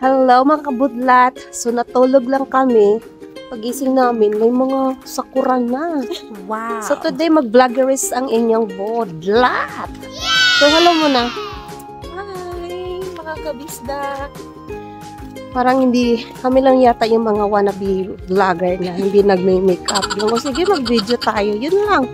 Hello mga kabudlat. So natulog lang kami. Pagising namin, may mga sakura na. Wow. So today mag-vloggeries ang inyong budlat. So hello muna. Hi, mga kabisda. Parang hindi, kami lang yata yung mga wannabe vlogger na hindi nagme-makeup. Yung sige mag-video tayo, yun lang.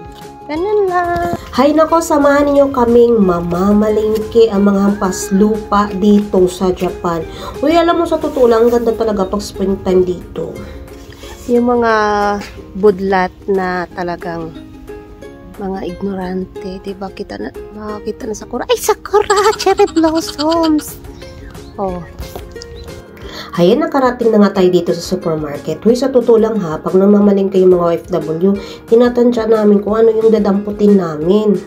Ganun lang. Hay nako, samahan niyo kaming mamamalingke ang mga hampas lupa dito sa Japan. Uy, alam mo sa totoo lang, ganda talaga pag springtime dito. Yung mga budlat na talagang mga ignorante, diba? Kita na sakura. Ay, sakura! Cherry blossoms! Oh. Ayan, nakarating na nga tayo dito sa supermarket. Huy, sa totoo lang ha, pag namamaling kayo mga OFW, tinatansya namin kung ano yung dadamputin namin.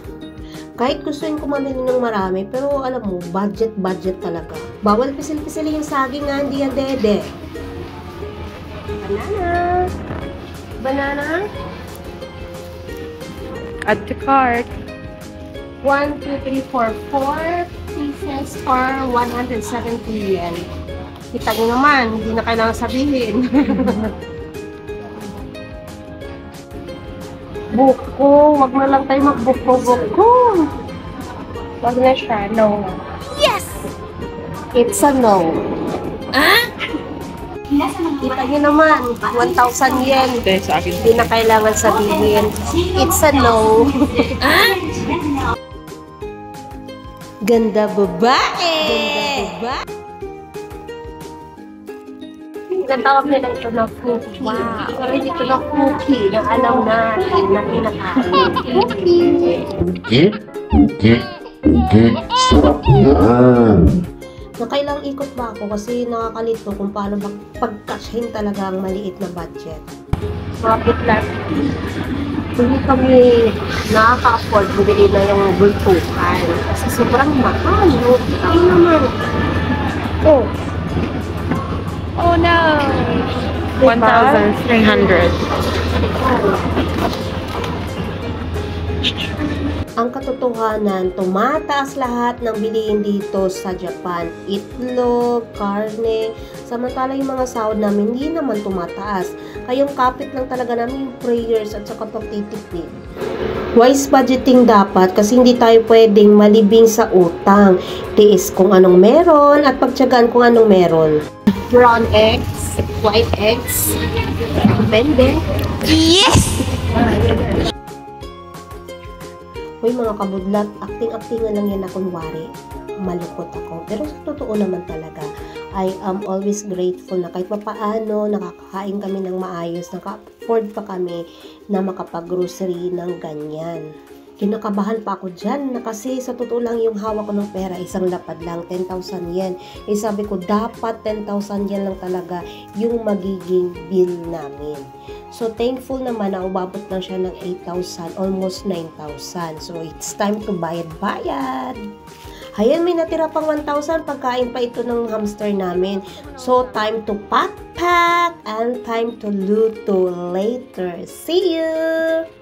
Kahit gustuin ko mamili ng marami, pero alam mo, budget talaga. Bawal pisil-pisilin yung saging nga, hindi yan dede. Banana. Add to cart. 1, 2, 3, 4, 4 pieces for 170 yen. Kita nyo naman, hindi na kailangan sabihin. Buko, wag na lang tayo magbuko-buko. Wag na siya, no. Yes! It's a no. Ah? Kita nyo naman, 1,000 yen. Ito sa akin. Hindi na kailangan sabihin. It's a no. Ah? Ganda babae! Ganda babae! Natawag nila ito na cookie. Wow. Pero hindi ito na cookie na alam natin na kinakain. Cookie. Sarap yan. Nakailang ikot ba ako kasi nakakalito kung paano pagkasyahin talaga ang maliit na budget. Mga pitlat, hindi kami nakaka-afford bumili na yung bultukan kasi sobrang mahal. Ito naman. Oh. Oh no! Diba? 1,300. Ang katotohanan, tumataas lahat ng bilihin dito sa Japan. Itlog, karne, samantala yung mga sahod namin hindi naman tumataas. Kayong kapit lang talaga namin yung prayers at saka pagtitipid. Wise budgeting dapat kasi hindi tayo pwedeng malibing sa utang. Tiis kung anong meron at pagtiyagaan kung anong meron. Brown eggs, white eggs, depende. Yes! Hoy mga kabudlat, acting-actingan lang yan na kunwari. Malukot ako. Pero sa totoo naman talaga, I am always grateful na kahit papaano nakakakain kami ng maayos, naka-afford pa kami na makapag-grocery ng ganyan. Kinakabahan pa ako dyan na kasi sa totoo lang yung hawak ko ng pera, isang lapad lang, 10,000 yen. Eh sabi ko, dapat 10,000 yen lang talaga yung magiging bill namin. So thankful naman na umabot na siya ng 8,000, almost 9,000. So it's time to bayad. Ayan, may natira pang 1,000, pagkain pa ito ng hamster namin. So time to pack and time to luto later. See you!